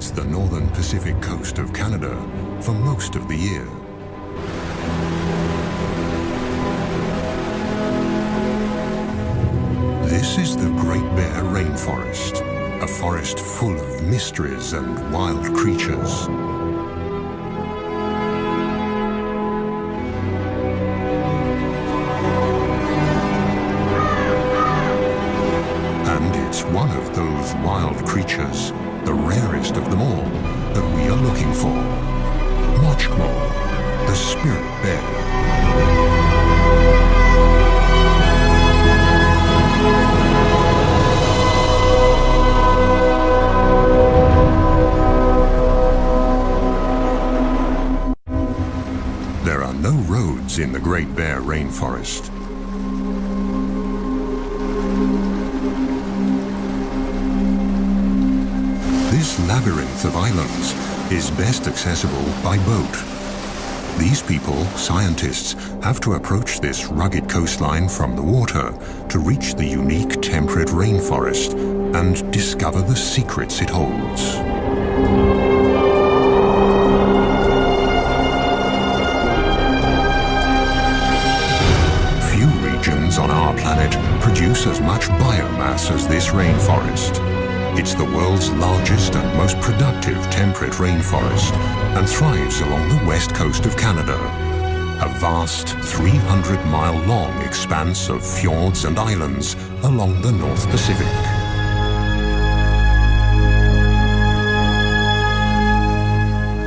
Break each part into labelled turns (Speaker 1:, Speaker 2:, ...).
Speaker 1: inhabits the northern Pacific coast of Canada for most of the year. This is the Great Bear Rainforest, a forest full of mysteries and wild creatures. And it's one of those wild creatures, the rarest of them all, that we are looking for. Mochkmole, the spirit bear. There are no roads in the Great Bear Rainforest. This labyrinth of islands is best accessible by boat. These people, scientists, have to approach this rugged coastline from the water to reach the unique temperate rainforest and discover the secrets it holds. Few regions on our planet produce as much biomass as this rainforest. It's the world's largest and most productive temperate rainforest and thrives along the west coast of Canada, a vast 300-mile-long expanse of fjords and islands along the North Pacific.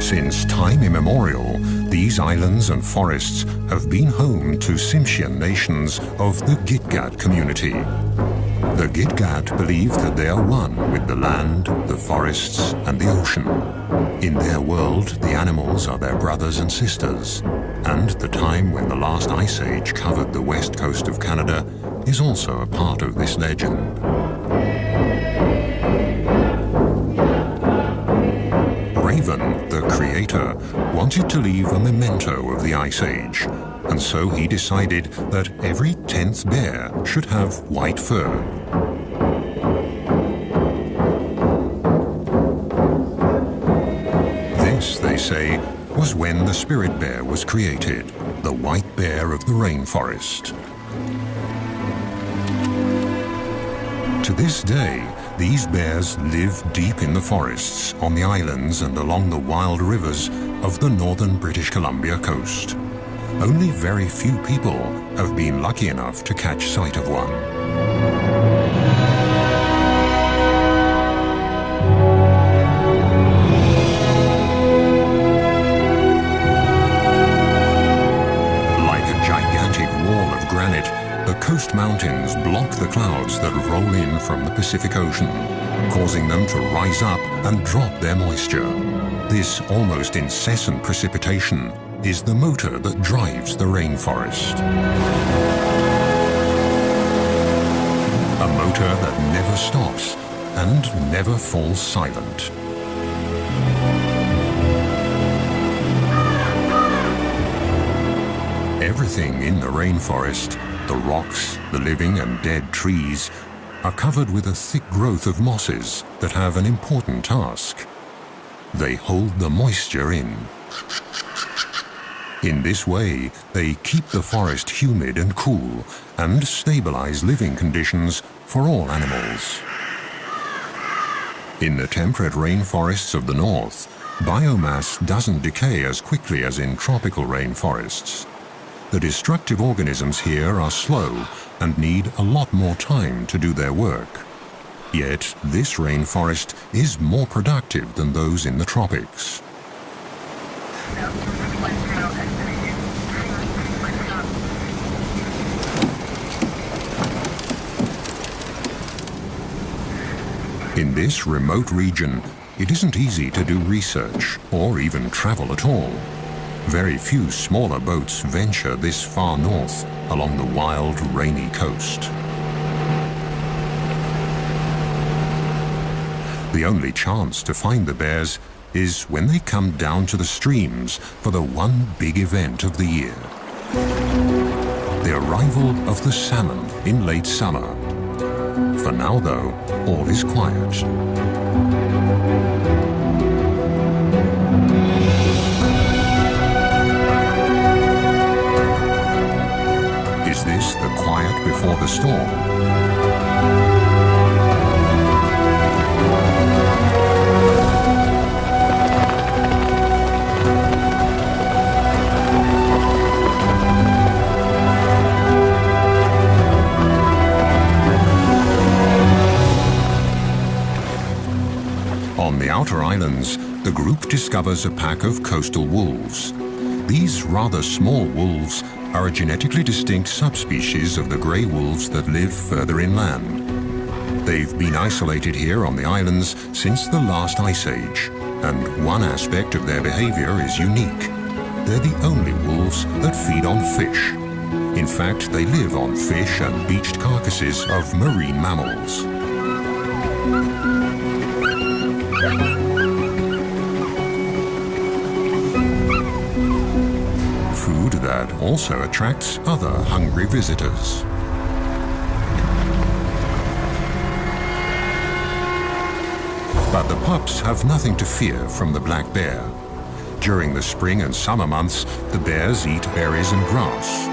Speaker 1: Since time immemorial, these islands and forests have been home to Tsimshian nations of the Gitga'at community. The Gitga'at believe that they are one with the land, the forests, and the ocean. In their world, the animals are their brothers and sisters, and the time when the last ice age covered the west coast of Canada is also a part of this legend. Raven, the creator, wanted to leave a memento of the Ice Age, and so he decided that every 10th bear should have white fur. This, they say, was when the spirit bear was created, the white bear of the rainforest. To this day, these bears live deep in the forests, on the islands and along the wild rivers of the northern British Columbia coast. Only very few people have been lucky enough to catch sight of one. Like a gigantic wall of granite, the coast mountains block the clouds that roll in from the Pacific Ocean, causing them to rise up and drop their moisture. This almost incessant precipitation is the motor that drives the rainforest. A motor that never stops and never falls silent. Everything in the rainforest, the rocks, the living and dead trees, are covered with a thick growth of mosses that have an important task. They hold the moisture in. In this way, they keep the forest humid and cool and stabilize living conditions for all animals. In the temperate rainforests of the north, biomass doesn't decay as quickly as in tropical rainforests. The destructive organisms here are slow and need a lot more time to do their work. Yet, this rainforest is more productive than those in the tropics. In this remote region, it isn't easy to do research or even travel at all. Very few smaller boats venture this far north along the wild, rainy coast. The only chance to find the bears is when they come down to the streams for the one big event of the year. The arrival of the salmon in late summer. For now, though, all is quiet. islands, the group discovers a pack of coastal wolves. These rather small wolves are a genetically distinct subspecies of the grey wolves that live further inland. They've been isolated here on the islands since the last ice age, and one aspect of their behavior is unique. They're the only wolves that feed on fish. In fact, they live on fish and beached carcasses of marine mammals. Food that also attracts other hungry visitors. But the pups have nothing to fear from the black bear. During the spring and summer months, the bears eat berries and grass.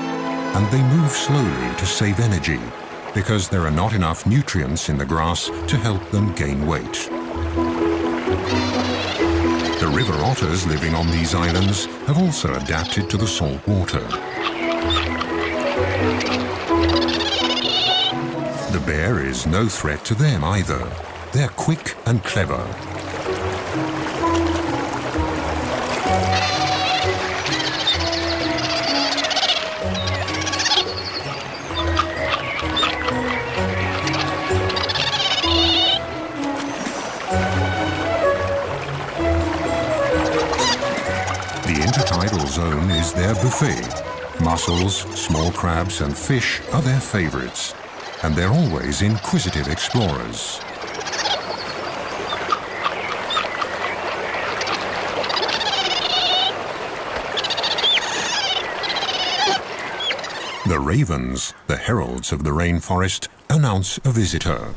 Speaker 1: And they move slowly to save energy, because there are not enough nutrients in the grass to help them gain weight. The river otters living on these islands have also adapted to the salt water. The bear is no threat to them either. They're quick and clever. The intertidal zone is their buffet. Mussels, small crabs and fish are their favorites, and they're always inquisitive explorers. The ravens, the heralds of the rainforest, announce a visitor.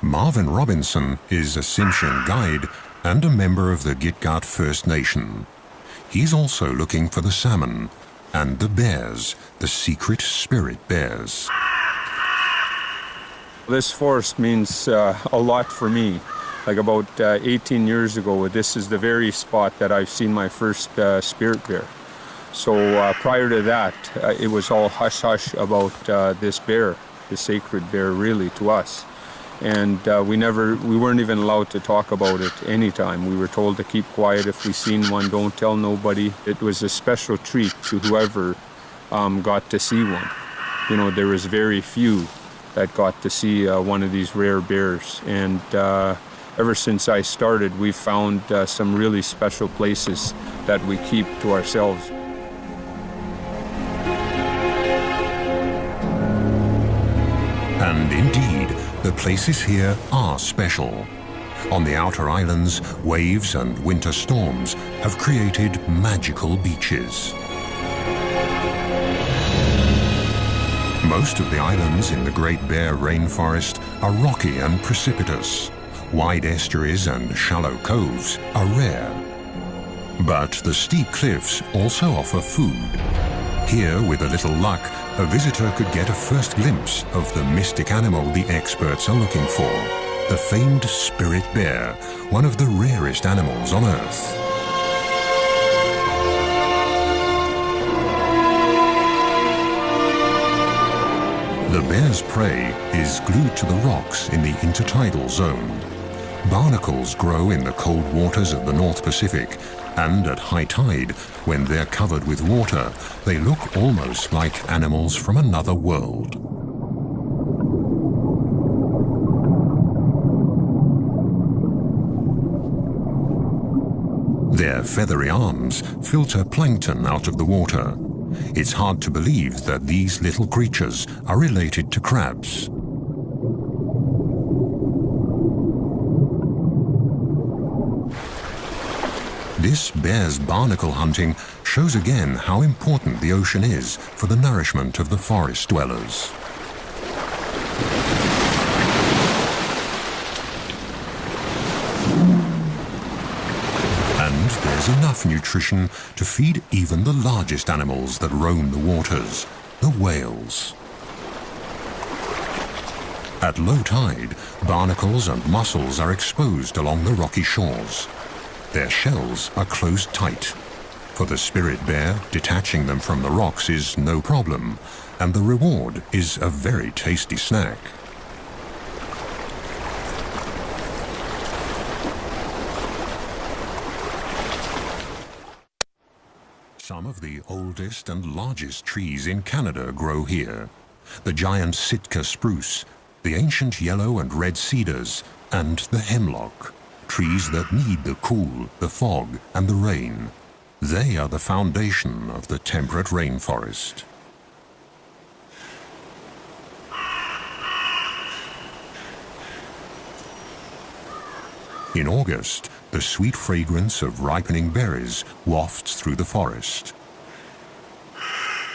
Speaker 1: Marvin Robinson is a Tsimshian guide and a member of the Gitga'at First Nation. He's also looking for the salmon and the bears, the secret spirit bears.
Speaker 2: This forest means a lot for me. Like about 18 years ago, this is the very spot that I've seen my first spirit bear. So prior to that, it was all hush-hush about this bear, the sacred bear really to us. And we weren't even allowed to talk about it anytime. We were told to keep quiet. If we seen one, don't tell nobody. It was a special treat to whoever got to see one. You know, there was very few that got to see one of these rare bears. And ever since I started, we've found some really special places that we keep to ourselves.
Speaker 1: And indeed, the places here are special. On the outer islands, waves and winter storms have created magical beaches. Most of the islands in the Great Bear Rainforest are rocky and precipitous. Wide estuaries and shallow coves are rare. But the steep cliffs also offer food. Here, with a little luck, a visitor could get a first glimpse of the mystic animal the experts are looking for, the famed spirit bear, one of the rarest animals on Earth. The bear's prey is glued to the rocks in the intertidal zone. Barnacles grow in the cold waters of the North Pacific, and at high tide, when they're covered with water, they look almost like animals from another world. Their feathery arms filter plankton out of the water. It's hard to believe that these little creatures are related to crabs. This bear's barnacle hunting shows again how important the ocean is for the nourishment of the forest dwellers. And there's enough nutrition to feed even the largest animals that roam the waters, the whales. At low tide, barnacles and mussels are exposed along the rocky shores. Their shells are closed tight. For the spirit bear, detaching them from the rocks is no problem, and the reward is a very tasty snack. of the oldest and largest trees in Canada grow here. The giant Sitka spruce, the ancient yellow and red cedars, and the hemlock. Trees that need the cool, the fog, and the rain. They are the foundation of the temperate rainforest. In August, the sweet fragrance of ripening berries wafts through the forest.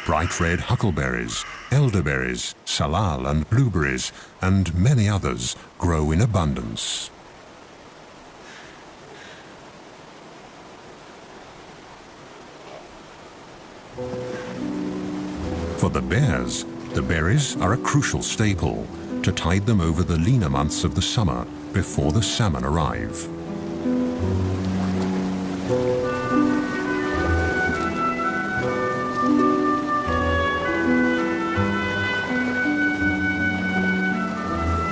Speaker 1: Bright red huckleberries, elderberries, salal and blueberries, and many others grow in abundance. For the bears, the berries are a crucial staple to tide them over the leaner months of the summer before the salmon arrive.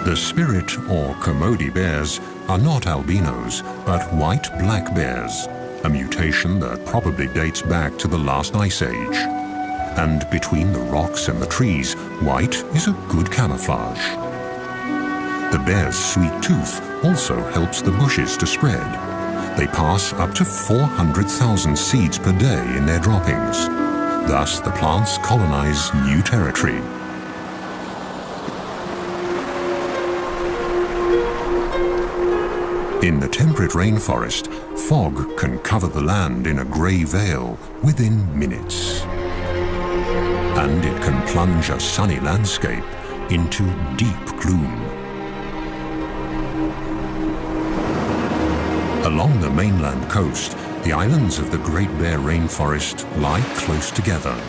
Speaker 1: The spirit or Kermode bears are not albinos, but white black bears, a mutation that probably dates back to the last ice age. And between the rocks and the trees, white is a good camouflage. The bear's sweet tooth also helps the bushes to spread. They pass up to 400,000 seeds per day in their droppings. Thus, the plants colonize new territory. In the temperate rainforest, fog can cover the land in a grey veil within minutes. And it can plunge a sunny landscape into deep gloom. Along the mainland coast, the islands of the Great Bear Rainforest lie close together.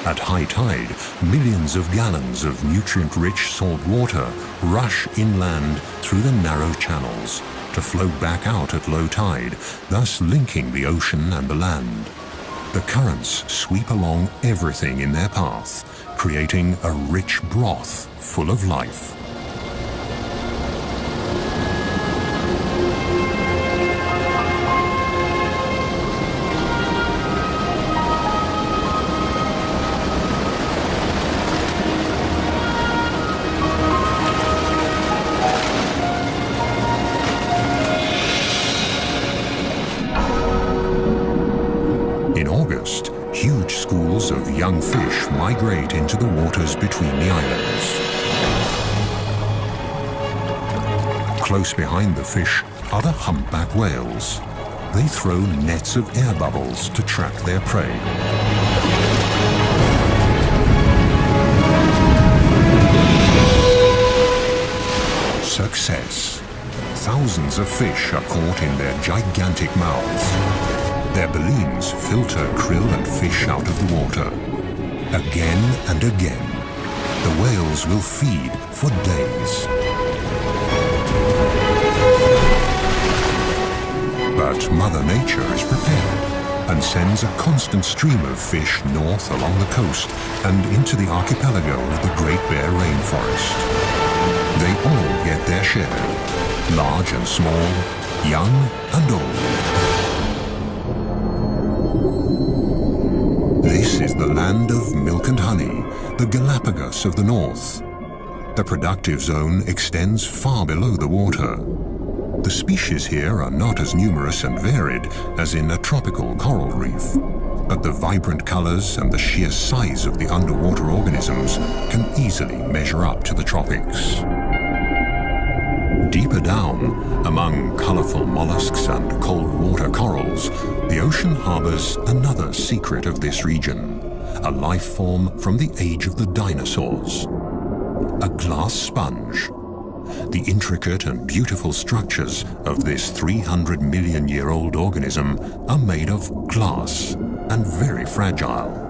Speaker 1: At high tide, millions of gallons of nutrient-rich salt water rush inland through the narrow channels to flow back out at low tide, thus linking the ocean and the land. The currents sweep along everything in their path, creating a rich broth full of life. Huge schools of young fish migrate into the waters between the islands. Close behind the fish are the humpback whales. They throw nets of air bubbles to track their prey. Success. Thousands of fish are caught in their gigantic mouths. Their baleens filter krill and fish out of the water. Again and again, the whales will feed for days. But Mother Nature is prepared and sends a constant stream of fish north along the coast and into the archipelago of the Great Bear Rainforest. They all get their share, large and small, young and old. This is the land of milk and honey, the Galapagos of the north. The productive zone extends far below the water. The species here are not as numerous and varied as in a tropical coral reef, but the vibrant colors and the sheer size of the underwater organisms can easily measure up to the tropics. Deeper down, among colorful mollusks and cold water corals, the ocean harbors another secret of this region, a life form from the age of the dinosaurs. A glass sponge. The intricate and beautiful structures of this 300-million-year-old organism are made of glass and very fragile.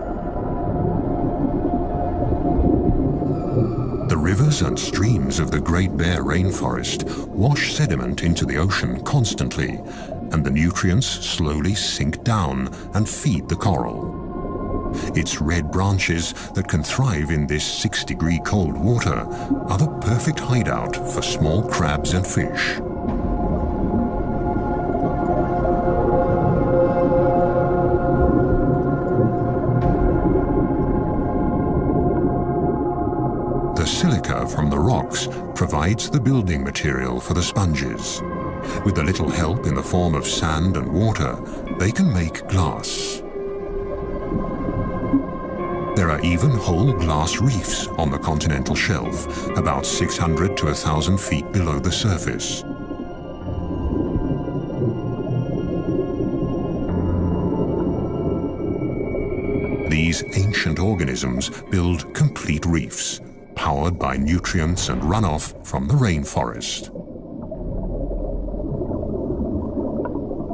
Speaker 1: The rivers and streams of the Great Bear Rainforest wash sediment into the ocean constantly, and the nutrients slowly sink down and feed the coral. Its red branches that can thrive in this 6-degree cold water are the perfect hideout for small crabs and fish. rocks provides the building material for the sponges. With a little help in the form of sand and water, they can make glass. There are even whole glass reefs on the continental shelf, about 600 to 1,000 feet below the surface. These ancient organisms build complete reefs, powered by nutrients and runoff from the rainforest.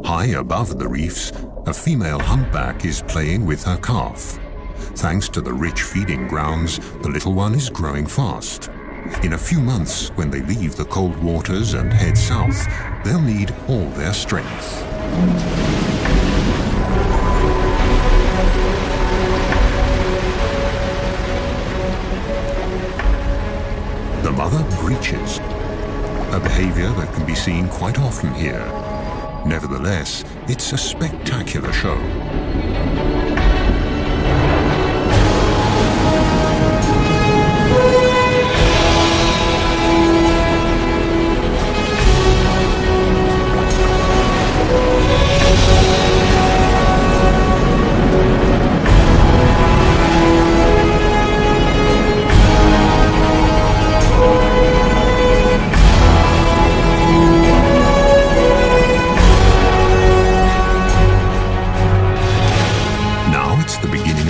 Speaker 1: High above the reefs, a female humpback is playing with her calf. Thanks to the rich feeding grounds, the little one is growing fast. In a few months, when they leave the cold waters and head south, they'll need all their strength. The mother breaches, a behavior that can be seen quite often here. Nevertheless, it's a spectacular show.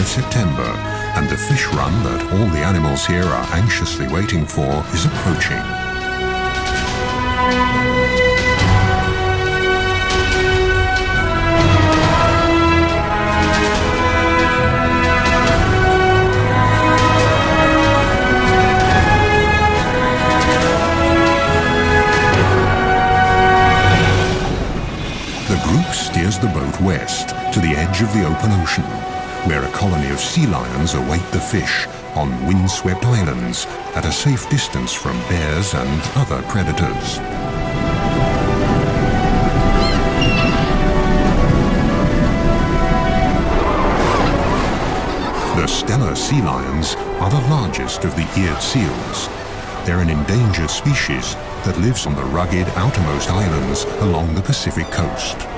Speaker 1: September, and the fish run that all the animals here are anxiously waiting for is approaching. The group steers the boat west to the edge of the open ocean, where a colony of sea lions await the fish on windswept islands at a safe distance from bears and other predators. The Steller sea lions are the largest of the eared seals. They're an endangered species that lives on the rugged outermost islands along the Pacific coast.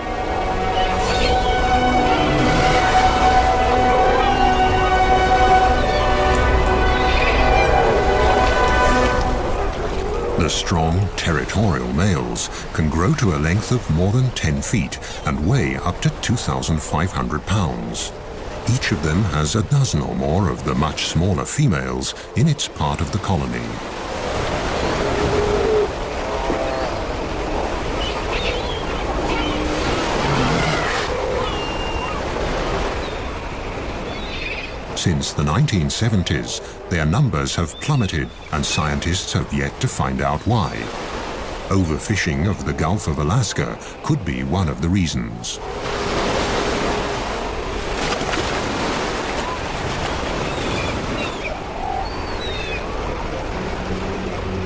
Speaker 1: The strong, territorial males can grow to a length of more than 10 feet and weigh up to 2,500 pounds. Each of them has a dozen or more of the much smaller females in its part of the colony. Since the 1970s, their numbers have plummeted, and scientists have yet to find out why. Overfishing of the Gulf of Alaska could be one of the reasons.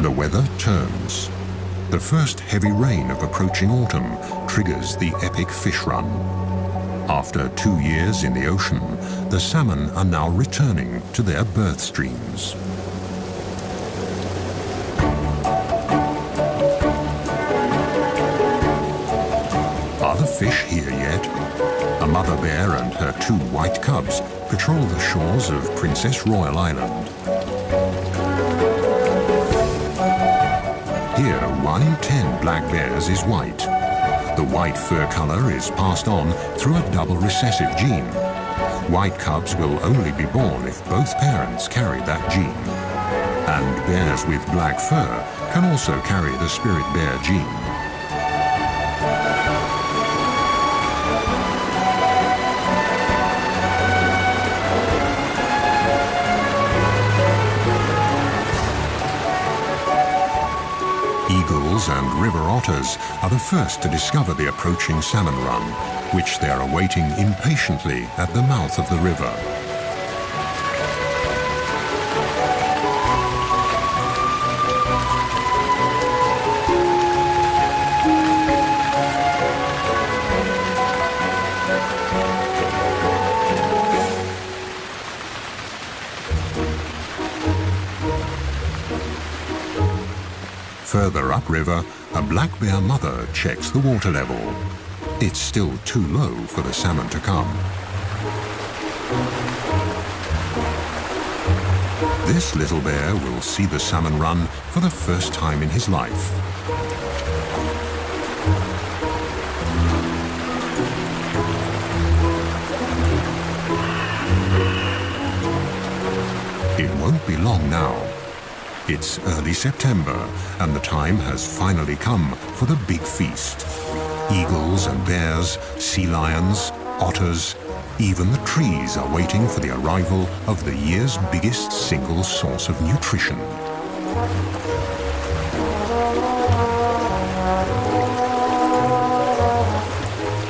Speaker 1: The weather turns. The first heavy rain of approaching autumn triggers the epic fish run. After 2 years in the ocean, the salmon are now returning to their birth streams. Are the fish here yet? A mother bear and her 2 white cubs patrol the shores of Princess Royal Island. Here, 1 in 10 black bears is white. The white fur color is passed on through a double recessive gene. White cubs will only be born if both parents carry that gene. And bears with black fur can also carry the spirit bear gene. Eagles and river otters are the first to discover the approaching salmon run, which they are awaiting impatiently at the mouth of the river. Further upriver, a black bear mother checks the water level. It's still too low for the salmon to come. This little bear will see the salmon run for the first time in his life. It won't be long now. It's early September, and the time has finally come for the big feast. Eagles and bears, sea lions, otters, even the trees are waiting for the arrival of the year's biggest single source of nutrition.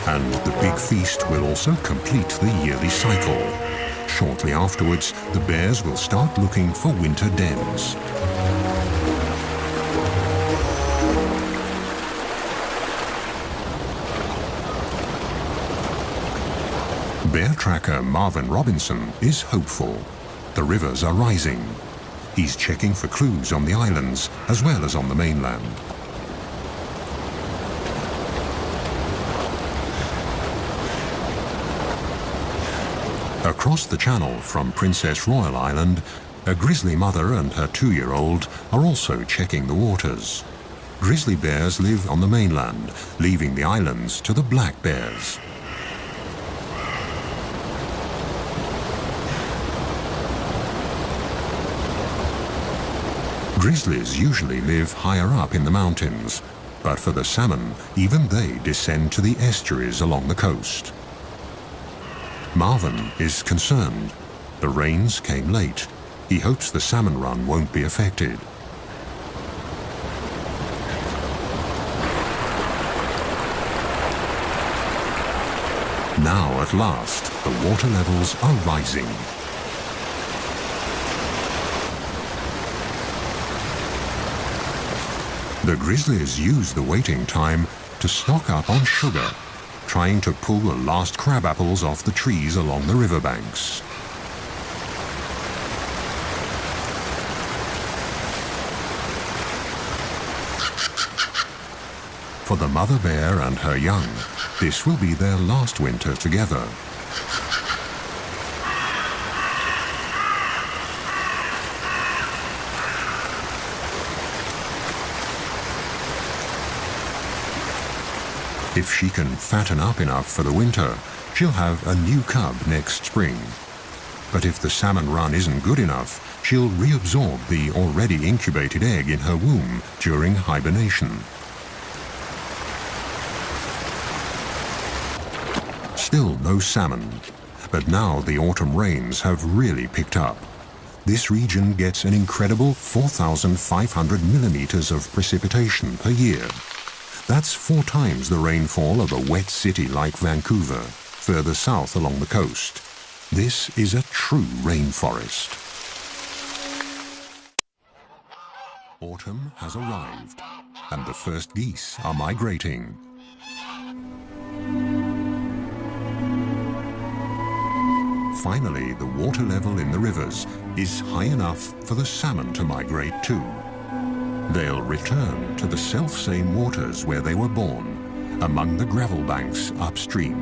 Speaker 1: And the big feast will also complete the yearly cycle. Shortly afterwards, the bears will start looking for winter dens. Bear tracker Marvin Robinson is hopeful. The rivers are rising. He's checking for clues on the islands as well as on the mainland. Across the channel from Princess Royal Island, a grizzly mother and her 2-year-old are also checking the waters. Grizzly bears live on the mainland, leaving the islands to the black bears. Grizzlies usually live higher up in the mountains, but for the salmon, even they descend to the estuaries along the coast. Marvin is concerned. The rains came late. He hopes the salmon run won't be affected. Now, at last, the water levels are rising. The grizzlies use the waiting time to stock up on sugar, trying to pull the last crab apples off the trees along the riverbanks. For the mother bear and her young, this will be their last winter together. If she can fatten up enough for the winter, she'll have a new cub next spring. But if the salmon run isn't good enough, she'll reabsorb the already incubated egg in her womb during hibernation. Still no salmon, but now the autumn rains have really picked up. This region gets an incredible 4,500 millimeters of precipitation per year. That's 4 times the rainfall of a wet city like Vancouver, further south along the coast. This is a true rainforest. Autumn has arrived, and the first geese are migrating. Finally, the water level in the rivers is high enough for the salmon to migrate too. They'll return to the self-same waters where they were born, among the gravel banks upstream.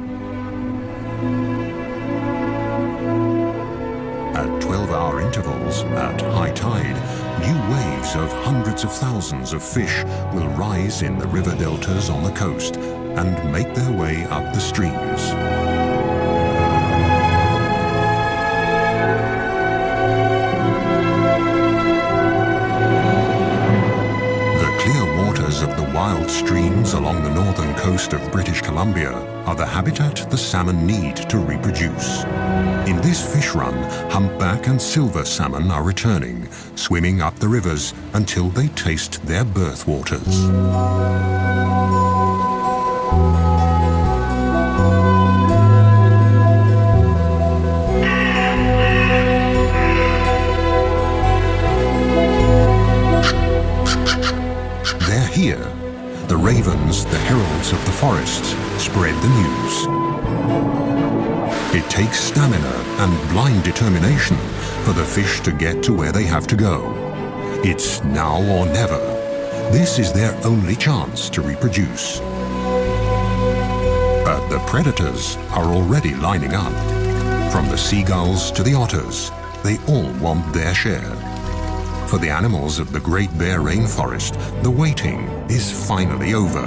Speaker 1: At 12-hour intervals, at high tide, new waves of hundreds of thousands of fish will rise in the river deltas on the coast and make their way up the streams. Of the wild streams along the northern coast of British Columbia are the habitat the salmon need to reproduce. In this fish run, humpback and silver salmon are returning, swimming up the rivers until they taste their birth waters. Here, the ravens, the heralds of the forests, spread the news. It takes stamina and blind determination for the fish to get to where they have to go. It's now or never. This is their only chance to reproduce. But the predators are already lining up. From the seagulls to the otters, they all want their share. For the animals of the Great Bear Rainforest, the waiting is finally over.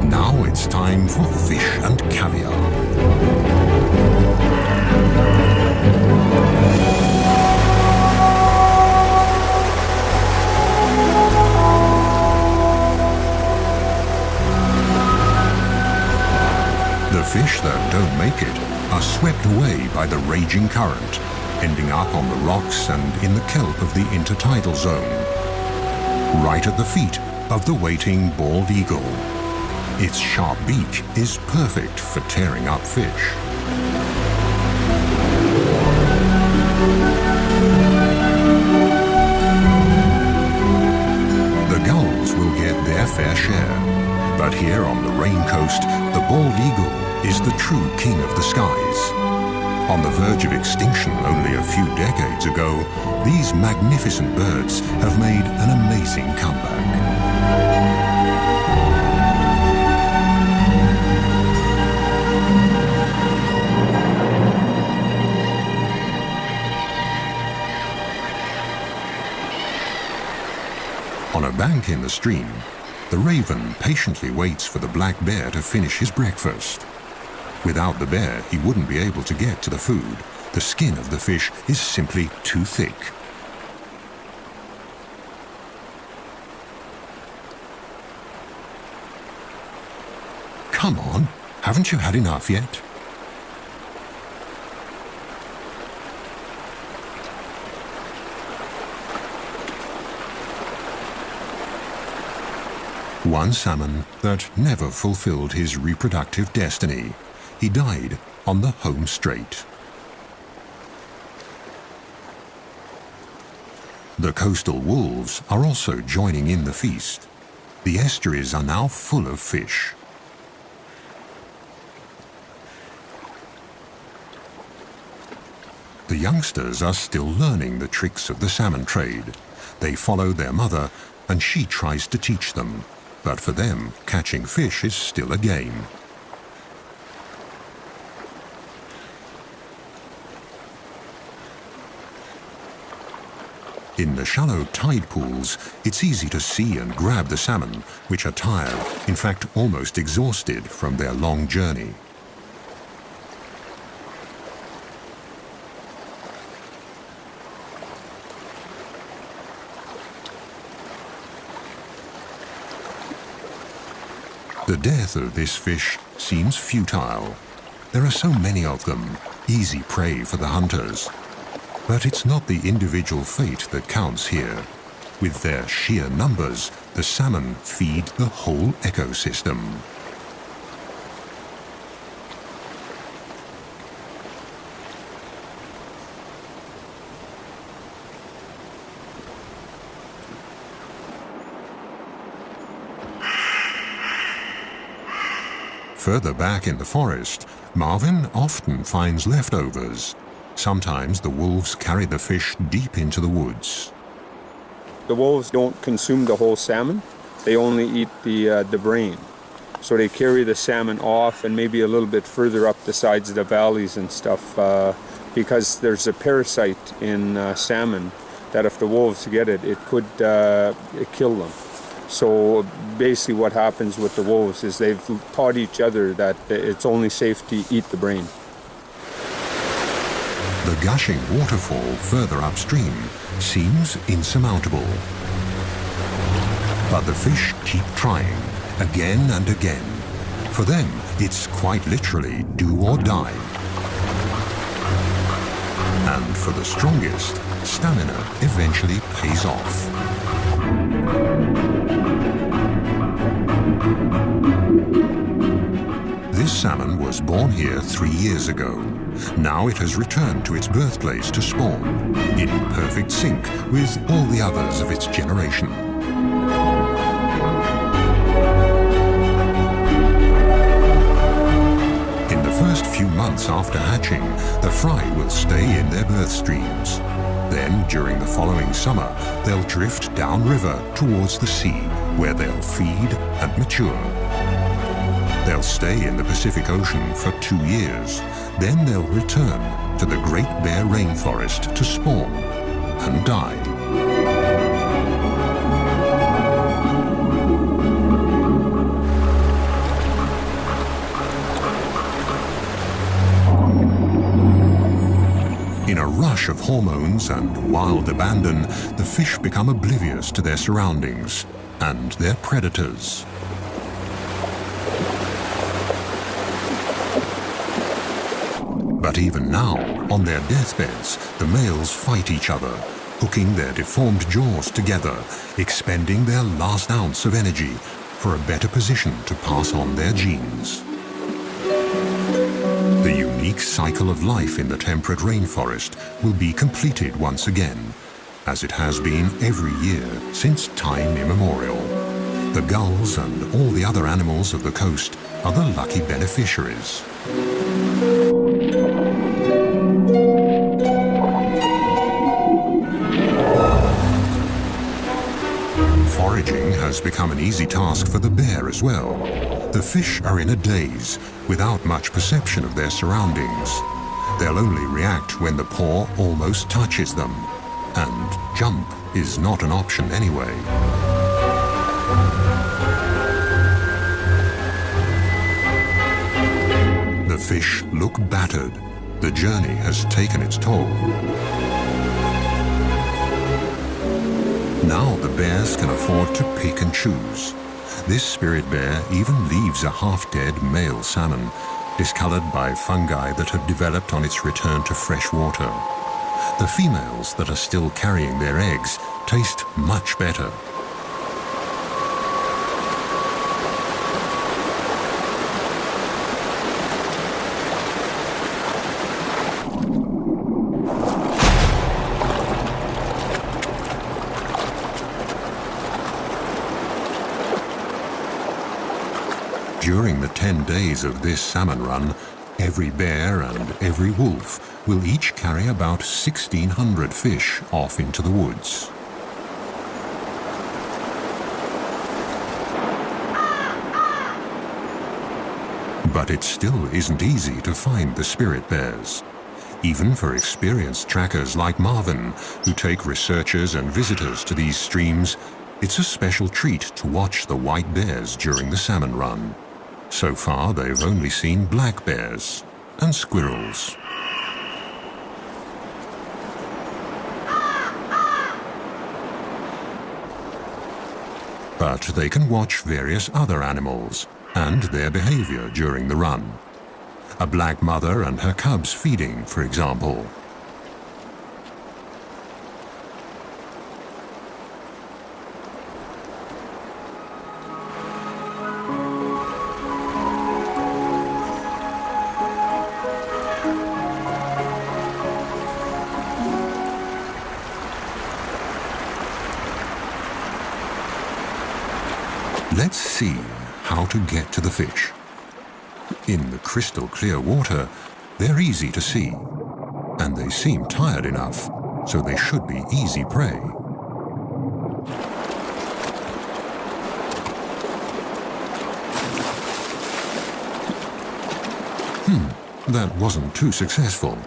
Speaker 1: Now it's time for fish and caviar. The fish that don't make it are swept away by the raging current, ending up on the rocks and in the kelp of the intertidal zone, right at the feet of the waiting bald eagle. Its sharp beak is perfect for tearing up fish. The gulls will get their fair share, but here on the Rain Coast, the bald eagle is the true king of the skies. On the verge of extinction only a few decades ago, these magnificent birds have made an amazing comeback. On a bank in the stream, the raven patiently waits for the black bear to finish his breakfast. Without the bear, he wouldn't be able to get to the food. The skin of the fish is simply too thick. Come on, haven't you had enough yet? One salmon that never fulfilled his reproductive destiny. He died on the home straight. The coastal wolves are also joining in the feast. The estuaries are now full of fish. The youngsters are still learning the tricks of the salmon trade. They follow their mother, and she tries to teach them. But for them, catching fish is still a game. In the shallow tide pools, it's easy to see and grab the salmon, which are tired, in fact almost exhausted from their long journey. The death of this fish seems futile. There are so many of them, easy prey for the hunters. But it's not the individual fate that counts here. With their sheer numbers, the salmon feed the whole ecosystem. Further back in the forest, Marvin often finds leftovers. Sometimes the wolves carry the fish deep into the woods.
Speaker 2: The wolves don't consume the whole salmon. They only eat the brain. So they carry the salmon off and maybe a little bit further up the sides of the valleys and stuff because there's a parasite in salmon that if the wolves get it, it could kill them. So basically what happens with the wolves is they've taught each other that it's only safe to eat the brain.
Speaker 1: The gushing waterfall further upstream seems insurmountable. But the fish keep trying, again and again. For them, it's quite literally do or die. And for the strongest, stamina eventually pays off. This salmon was born here 3 years ago. Now it has returned to its birthplace to spawn, in perfect sync with all the others of its generation. In the first few months after hatching, the fry will stay in their birth streams. Then, during the following summer, they'll drift downriver towards the sea, where they'll feed and mature. They'll stay in the Pacific Ocean for 2 years. Then they'll return to the Great Bear Rainforest to spawn and die. In a rush of hormones and wild abandon, the fish become oblivious to their surroundings and their predators. But even now, on their deathbeds, the males fight each other, hooking their deformed jaws together, expending their last ounce of energy for a better position to pass on their genes. The unique cycle of life in the temperate rainforest will be completed once again, as it has been every year since time immemorial. The gulls and all the other animals of the coast are the lucky beneficiaries. Foraging has become an easy task for the bear as well. The fish are in a daze, without much perception of their surroundings. They'll only react when the paw almost touches them, and jump is not an option anyway. The fish look battered. The journey has taken its toll. Now the bears can afford to pick and choose. This spirit bear even leaves a half-dead male salmon, discolored by fungi that have developed on its return to fresh water. The females that are still carrying their eggs taste much better. During the 10 days of this salmon run, every bear and every wolf will each carry about 1,600 fish off into the woods. But it still isn't easy to find the spirit bears. Even for experienced trackers like Marvin, who take researchers and visitors to these streams, it's a special treat to watch the white bears during the salmon run. So far, they've only seen black bears and squirrels. But they can watch various other animals and their behavior during the run. A black mother and her cubs feeding, for example. Let's see how to get to the fish. In the crystal clear water, they're easy to see, and they seem tired enough, so they should be easy prey. That wasn't too successful.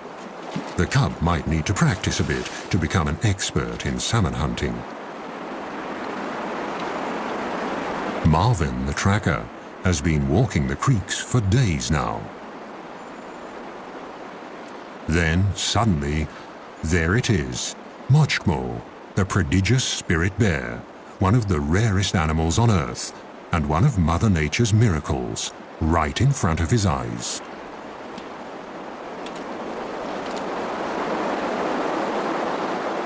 Speaker 1: The cub might need to practice a bit to become an expert in salmon hunting. Marvin, the tracker, has been walking the creeks for days now. Then, suddenly, there it is, Mochkmo, the prodigious spirit bear, one of the rarest animals on Earth, and one of Mother Nature's miracles, right in front of his eyes.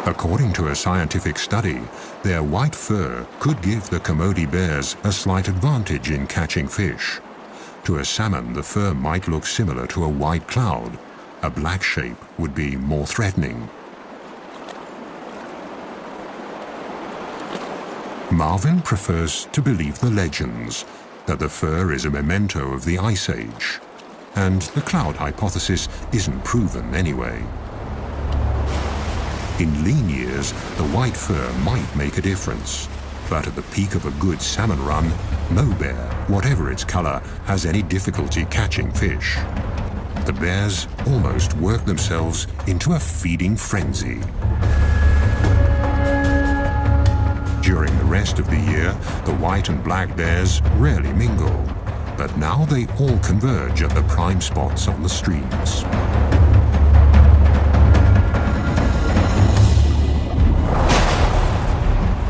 Speaker 1: According to a scientific study, their white fur could give the Kermode bears a slight advantage in catching fish. To a salmon, the fur might look similar to a white cloud. A black shape would be more threatening. Marvin prefers to believe the legends, that the fur is a memento of the Ice Age. And the cloud hypothesis isn't proven anyway. In lean years, the white fur might make a difference. But at the peak of a good salmon run, no bear, whatever its color, has any difficulty catching fish. The bears almost work themselves into a feeding frenzy. During the rest of the year, the white and black bears rarely mingle, but now they all converge at the prime spots on the streams.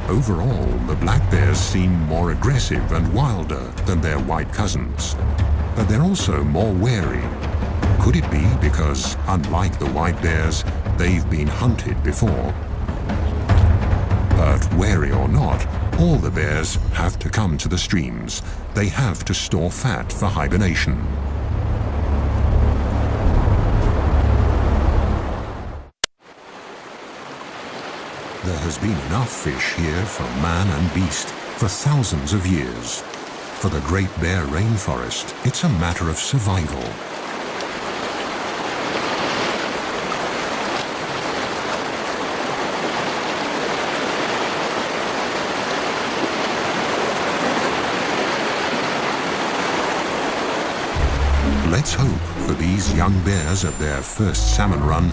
Speaker 1: Overall, the black bears seem more aggressive and wilder than their white cousins, but they're also more wary. Could it be because, unlike the white bears, they've been hunted before? But wary or not, all the bears have to come to the streams. They have to store fat for hibernation. There has been enough fish here for man and beast for thousands of years. For the Great Bear Rainforest, it's a matter of survival. Let's hope for these young bears at their first salmon run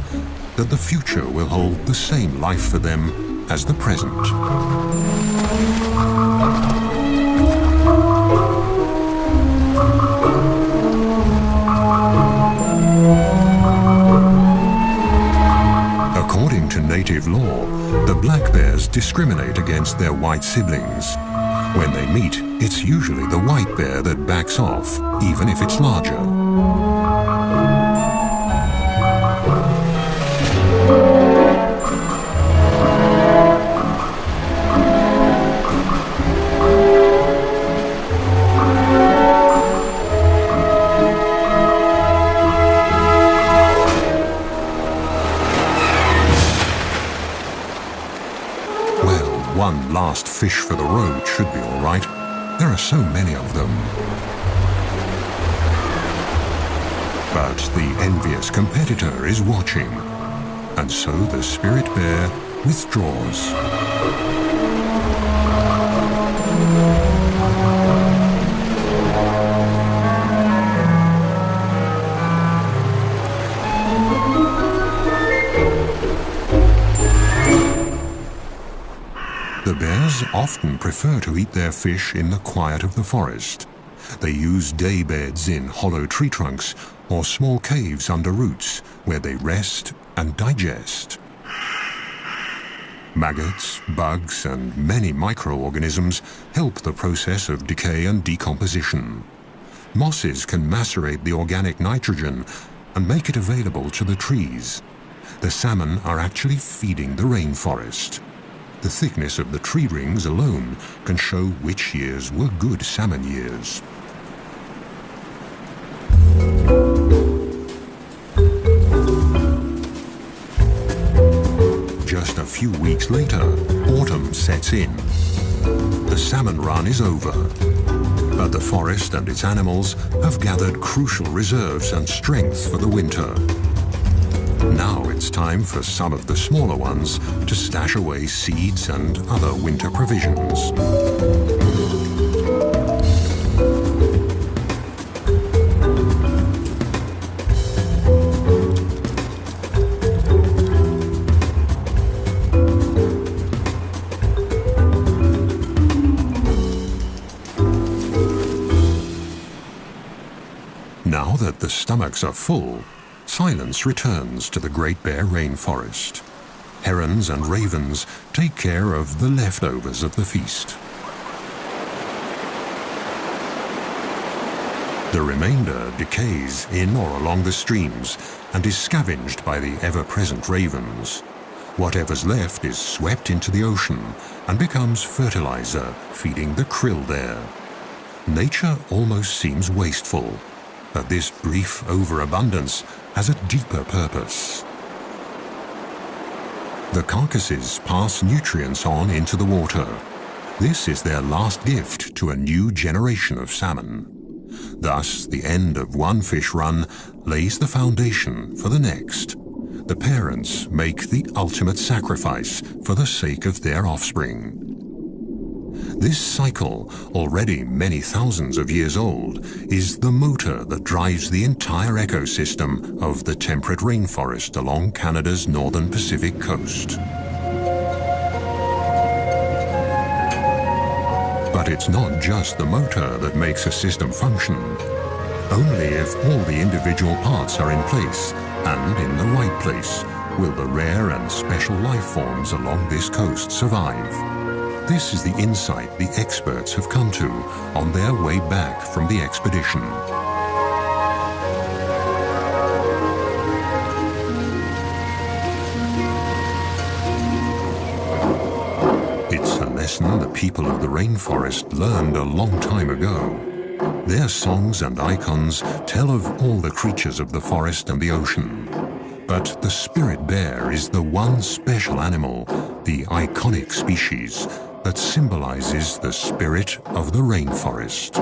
Speaker 1: that the future will hold the same life for them as the present. According to native law, the black bears discriminate against their white siblings. When they meet, it's usually the white bear that backs off, even if it's larger. One last fish for the road should be all right. There are so many of them. But the envious competitor is watching, and so the spirit bear withdraws. The bears often prefer to eat their fish in the quiet of the forest. They use day beds in hollow tree trunks or small caves under roots where they rest and digest. Maggots, bugs, and many microorganisms help the process of decay and decomposition. Mosses can macerate the organic nitrogen and make it available to the trees. The salmon are actually feeding the rainforest. The thickness of the tree rings alone can show which years were good salmon years. Just a few weeks later, autumn sets in. The salmon run is over, but the forest and its animals have gathered crucial reserves and strength for the winter. Now it's time for some of the smaller ones to stash away seeds and other winter provisions. Now that the stomachs are full, silence returns to the Great Bear Rainforest. Herons and ravens take care of the leftovers of the feast. The remainder decays in or along the streams and is scavenged by the ever-present ravens. Whatever's left is swept into the ocean and becomes fertilizer, feeding the krill there. Nature almost seems wasteful, but this brief overabundance has a deeper purpose. The carcasses pass nutrients on into the water. This is their last gift to a new generation of salmon. Thus, the end of one fish run lays the foundation for the next. The parents make the ultimate sacrifice for the sake of their offspring. This cycle, already many thousands of years old, is the motor that drives the entire ecosystem of the temperate rainforest along Canada's northern Pacific coast. But it's not just the motor that makes a system function. Only if all the individual parts are in place, and in the right place, will the rare and special life forms along this coast survive. This is the insight the experts have come to on their way back from the expedition. It's a lesson the people of the rainforest learned a long time ago. Their songs and icons tell of all the creatures of the forest and the ocean. But the spirit bear is the one special animal, the iconic species, that symbolizes the spirit of the rainforest.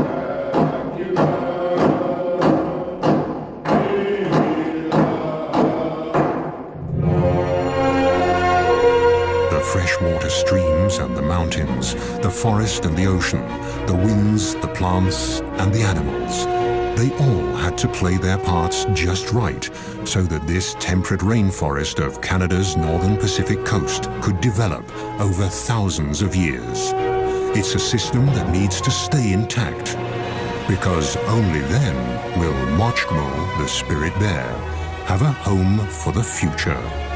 Speaker 1: The freshwater streams and the mountains, the forest and the ocean, the winds, the plants and the animals, they all had to play their parts just right so that this temperate rainforest of Canada's northern Pacific coast could develop over thousands of years. It's a system that needs to stay intact, because only then will Mochgmo, the spirit bear, have a home for the future.